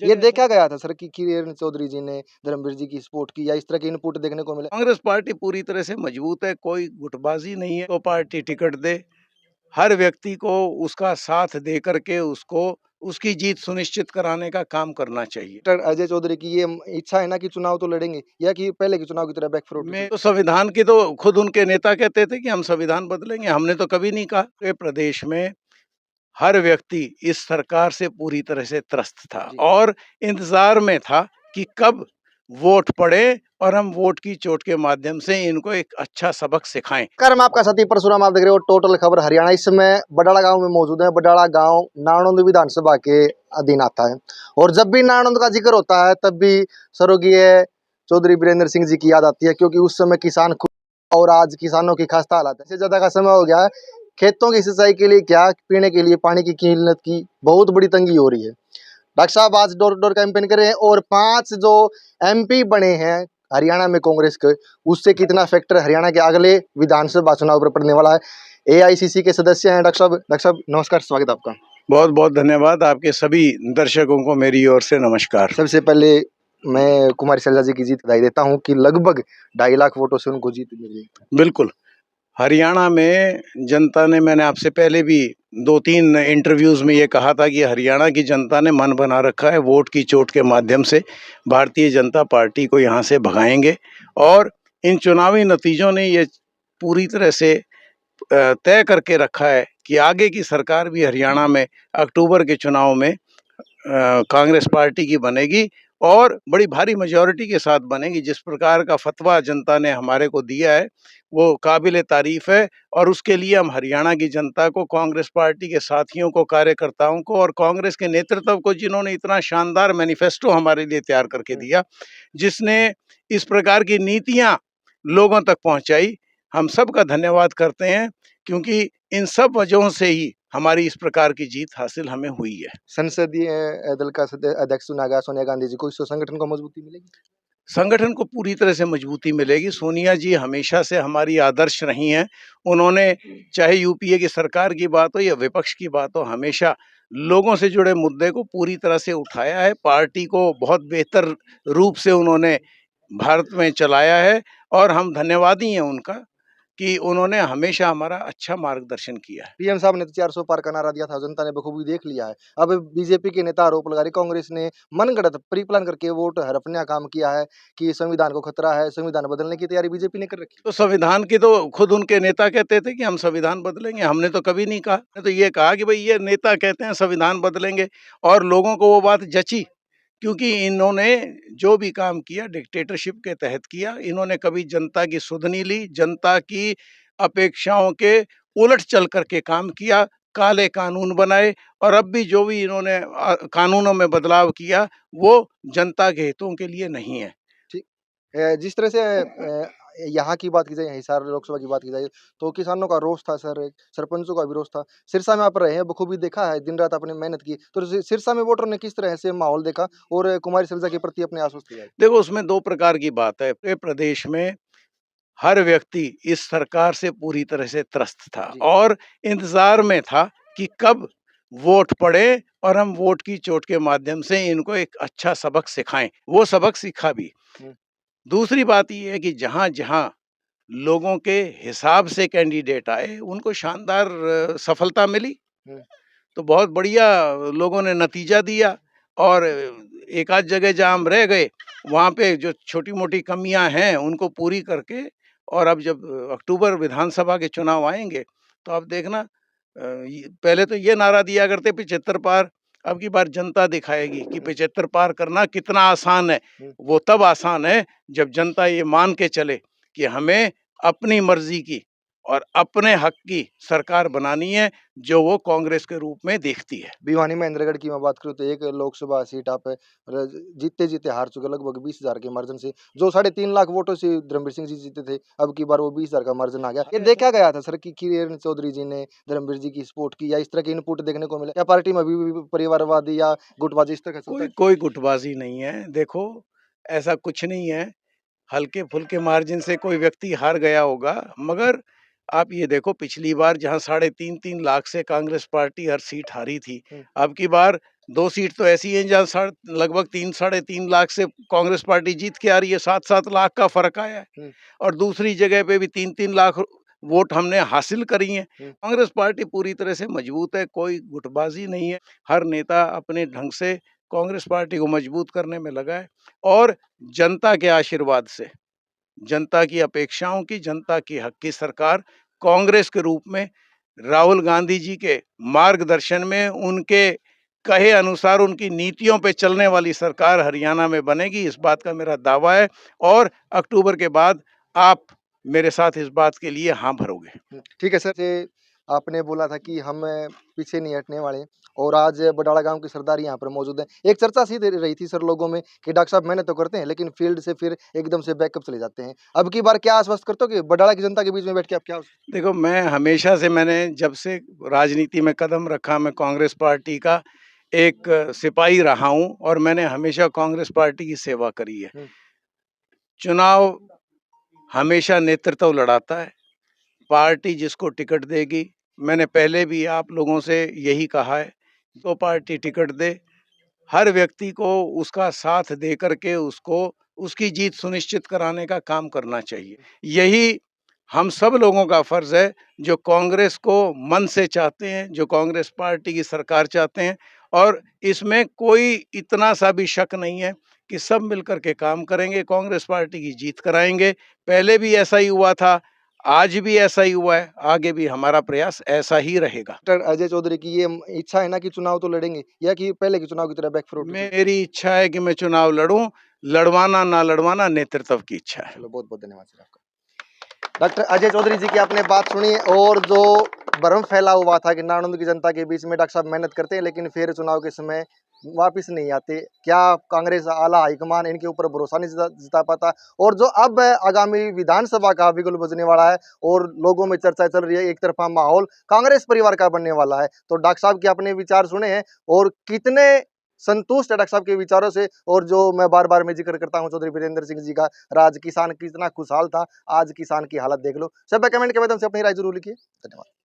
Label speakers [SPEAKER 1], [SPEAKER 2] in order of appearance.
[SPEAKER 1] ये देखा गया था सर कि किरण चौधरी जी ने धर्मवीर जी की सपोर्ट की या इस तरह की इनपुट देखने को मिले।
[SPEAKER 2] कांग्रेस पार्टी पूरी तरह से मजबूत है, कोई गुटबाजी नहीं है। तो पार्टी टिकट दे, हर व्यक्ति को उसका साथ दे करके उसको उसकी जीत सुनिश्चित कराने का काम करना चाहिए।
[SPEAKER 1] डॉक्टर अजय चौधरी की ये इच्छा है ना कि चुनाव तो लड़ेंगे या कि पहले के चुनाव की तरह बैकफुट
[SPEAKER 2] मैं तो संविधान की, तो खुद उनके नेता कहते थे कि हम संविधान बदलेंगे, हमने तो कभी नहीं कहा। ये प्रदेश में हर व्यक्ति इस सरकार से पूरी तरह से त्रस्त था और इंतजार में था कि कब वोट पड़े और हम वोट की चोट के माध्यम से इनको एक अच्छा सबक सिखाएं।
[SPEAKER 1] कर्म आपका साथी परशुराम, आप देख रहे हो टोटल खबर हरियाणा। इस समय बडाला गांव में मौजूद है। बडाला गांव नारनौंद विधानसभा के अधीन आता है और जब भी नारनौंद का जिक्र होता है तब भी स्वर्गीय चौधरी वीरेंद्र सिंह जी की याद आती है, क्योंकि उस समय किसान और आज किसानों की खास्ता हालत है। इससे ज्यादा का समय हो गया है, खेतों की सिंचाई के लिए क्या पीने के लिए पानी की किल्लत की बहुत बड़ी तंगी हो रही है। डॉक्टर साहब आज डोर टू डोर कैंपेन कर रहे हैं और 5 जो एमपी बने हैं हरियाणा में कांग्रेस के, उससे कितना फैक्टर हरियाणा के अगले विधानसभा चुनाव पर पड़ने वाला है। एआईसीसी के सदस्य हैं डॉक्टर साहब नमस्कार, स्वागत आपका।
[SPEAKER 2] बहुत बहुत धन्यवाद। आपके सभी दर्शकों को मेरी ओर से नमस्कार।
[SPEAKER 1] सबसे पहले मैं कुमारी शैलजा जी की जीत बधाई देता हूं कि लगभग 2.5 लाख वोटों से उनको जीत मिली।
[SPEAKER 2] बिल्कुल, हरियाणा में जनता ने, मैंने आपसे पहले भी 2-3 इंटरव्यूज में ये कहा था कि हरियाणा की जनता ने मन बना रखा है, वोट की चोट के माध्यम से भारतीय जनता पार्टी को यहाँ से भगाएंगे। और इन चुनावी नतीजों ने ये पूरी तरह से तय करके रखा है कि आगे की सरकार भी हरियाणा में अक्टूबर के चुनाव में कांग्रेस पार्टी की बनेगी और बड़ी भारी मेजॉरिटी के साथ बनेगी। जिस प्रकार का फतवा जनता ने हमारे को दिया है वो काबिल तारीफ है और उसके लिए हम हरियाणा की जनता को, कांग्रेस पार्टी के साथियों को, कार्यकर्ताओं को और कांग्रेस के नेतृत्व को, जिन्होंने इतना शानदार मैनिफेस्टो हमारे लिए तैयार करके दिया, जिसने इस प्रकार की नीतियां लोगों तक पहुंचाई, हम सब का धन्यवाद करते हैं, क्योंकि इन सब वजहों से ही हमारी इस प्रकार की जीत हासिल हमें हुई है।
[SPEAKER 1] संसदीय दल का अध्यक्ष चुना गया सोनिया गांधी जी को, इससे संगठन को मजबूती मिलेगी।
[SPEAKER 2] संगठन को पूरी तरह से मजबूती मिलेगी। सोनिया जी हमेशा से हमारी आदर्श रही हैं। उन्होंने, चाहे यूपीए की सरकार की बात हो या विपक्ष की बात हो, हमेशा लोगों से जुड़े मुद्दे को पूरी तरह से उठाया है। पार्टी को बहुत बेहतर रूप से उन्होंने भारत में चलाया है और हम धन्यवादी हैं उनका कि उन्होंने हमेशा हमारा अच्छा मार्गदर्शन किया है।
[SPEAKER 1] पीएम साहब ने तो 400 पार का नारा दिया था, जनता ने बखूबी देख लिया है। अब बीजेपी के नेता आरोप लगा रहे कांग्रेस ने मनगढ़ंत प्री प्लान करके वोट हड़पने का काम किया है कि संविधान को खतरा है, संविधान बदलने की तैयारी बीजेपी ने कर रखी।
[SPEAKER 2] तो संविधान की, तो खुद उनके नेता कहते थे कि हम संविधान बदलेंगे, हमने तो कभी नहीं कहा। हमने तो ये कहा कि भाई ये नेता कहते हैं संविधान बदलेंगे और लोगों को वो बात जची, क्योंकि इन्होंने जो भी काम किया डिक्टेटरशिप के तहत किया। इन्होंने कभी जनता की सुध नहीं ली, जनता की अपेक्षाओं के उलट चल करके काम किया, काले कानून बनाए और अब भी जो भी इन्होंने कानूनों में बदलाव किया वो जनता के हितों के लिए नहीं है।
[SPEAKER 1] जिस तरह से यहाँ की बात की जाए, हिसार लोकसभा की बात की जाए, तो किसानों का रोष था सर, सरपंचों का भी रोष था। सिरसा में आप रहे हैं, बखूबी देखा है, दिन रात आपने मेहनत की, तो सिरसा में वोटरों ने किस तरह से माहौल देखा और कुमारी शैलजा के प्रति अपने आश्वस्त किया?
[SPEAKER 2] देखो, उसमें 2 प्रकार की बात है। पूरे प्रदेश में हर व्यक्ति इस सरकार से पूरी तरह से त्रस्त था और इंतजार में था कि कब वोट पड़े और हम वोट की चोट के माध्यम से इनको एक अच्छा सबक सिखाएं। वो सबक सीखा भी। दूसरी बात ये है कि जहाँ-जहाँ लोगों के हिसाब से कैंडिडेट आए, उनको शानदार सफलता मिली। तो बहुत बढ़िया लोगों ने नतीजा दिया और एक आध जगह जहाँ हम रह गए, वहाँ पे जो छोटी-मोटी कमियाँ हैं, उनको पूरी करके, और अब जब अक्टूबर विधानसभा के चुनाव आएँगे, तो आप देखना, पहले तो ये नारा दिया करते 75 पार, अब की बार जनता दिखाएगी कि 75 पार करना कितना आसान है। वो तब आसान है जब जनता ये मान के चले कि हमें अपनी मर्जी की और अपने हक की सरकार बनानी है, जो वो कांग्रेस के रूप में देखती है।
[SPEAKER 1] भिवानी महेंद्रगढ़ की मैं बात करूँ तो एक लोकसभा सीट आप जीते हार चुके लगभग 20,000 के मार्जिन से, जो 3.5 लाख वोटों से धर्मवीर सिंह जी जीते थे, अब की बार वो 20,000 का मार्जिन आ गया। ये देखा गया था सर कि किरण चौधरी जी ने धर्मवीर जी की सपोर्ट की या इस तरह की इनपुट देखने को मिले, या पार्टी में अभी भी परिवारवादी या गुटबाजी इस तरह का?
[SPEAKER 2] कोई गुटबाजी नहीं है। देखो, ऐसा कुछ नहीं है। हल्के फुल्के मार्जिन से कोई व्यक्ति हार गया होगा, मगर आप ये देखो, पिछली बार जहाँ 3.5 लाख से कांग्रेस पार्टी हर सीट हारी थी, अब की बार 2 सीट तो ऐसी हैं जहाँ लगभग 3 साढ़े 3 लाख से कांग्रेस पार्टी जीत के आ रही है, 7-7 लाख का फ़र्क आया है। और दूसरी जगह पे भी 3-3 लाख वोट हमने हासिल करी हैं। कांग्रेस पार्टी पूरी तरह से मजबूत है, कोई गुटबाज़ी नहीं है। हर नेता अपने ढंग से कांग्रेस पार्टी को मजबूत करने में लगा है और जनता के आशीर्वाद से, जनता की अपेक्षाओं की, जनता की हक की सरकार कांग्रेस के रूप में राहुल गांधी जी के मार्गदर्शन में, उनके कहे अनुसार, उनकी नीतियों पे चलने वाली सरकार हरियाणा में बनेगी, इस बात का मेरा दावा है। और अक्टूबर के बाद आप मेरे साथ इस बात के लिए हाँ भरोगे।
[SPEAKER 1] ठीक है सर, जे आपने बोला था कि हम पीछे नहीं हटने वाले और आज बडाला गाँव के सरदार यहाँ पर मौजूद हैं। एक चर्चा सी दे रही थी सर लोगों में कि डॉक्टर साहब मेहनत तो करते हैं लेकिन फील्ड से फिर एकदम से बैकअप चले जाते हैं। अब की बार क्या आश्वस्त करते हो कि बडाला की जनता के बीच में बैठ के आप क्या
[SPEAKER 2] देखो, मैं हमेशा से, मैंने जब से राजनीति में कदम रखा, मैं कांग्रेस पार्टी का एक सिपाही रहा हूँ और मैंने हमेशा कांग्रेस पार्टी की सेवा करी है। चुनाव हमेशा नेतृत्व लड़ाता है, पार्टी जिसको टिकट देगी, मैंने पहले भी आप लोगों से यही कहा है, तो पार्टी टिकट दे, हर व्यक्ति को उसका साथ दे करके उसको उसकी जीत सुनिश्चित कराने का काम करना चाहिए। यही हम सब लोगों का फर्ज है जो कांग्रेस को मन से चाहते हैं, जो कांग्रेस पार्टी की सरकार चाहते हैं। और इसमें कोई इतना सा भी शक नहीं है कि सब मिलकर के काम करेंगे, कांग्रेस पार्टी की जीत कराएंगे। पहले भी ऐसा ही हुआ था, आज भी ऐसा ही हुआ है, आगे भी हमारा प्रयास ऐसा ही रहेगा।
[SPEAKER 1] डॉक्टर अजय चौधरी की ये इच्छा है ना कि चुनाव तो लड़ेंगे या कि पहले के चुनाव की तरह बैकफुट उठे?
[SPEAKER 2] मेरी इच्छा है कि मैं चुनाव लड़ूं, लड़वाना ना लड़वाना नेतृत्व की इच्छा है।
[SPEAKER 1] चलो, बहुत बहुत धन्यवाद सर आपका। डॉक्टर अजय चौधरी जी की आपने बात सुनी और जो भ्रम फैला हुआ था कि नानंद की जनता के बीच में डॉक्टर साहब मेहनत करते हैं लेकिन फिर चुनाव के समय वापिस नहीं आते, क्या कांग्रेस आला हाईकमान इनके ऊपर भरोसा नहीं जिता पाता? और जो अब आगामी विधानसभा का बिगुल बजने वाला है और लोगों में चर्चा चल रही है, एक तरफा माहौल कांग्रेस परिवार का बनने वाला है, तो डॉक्टर साहब के अपने विचार सुने हैं और कितने संतुष्ट है डॉक्टर साहब के विचारों से? और जो मैं बार बार में जिक्र करता हूँ चौधरी वीरेंद्र सिंह जी का, राज किसान कितना खुशहाल था, आज किसान की हालत देख लो। सब कमेंट के माध्यम से अपनी राय जरूर लिखिए। धन्यवाद।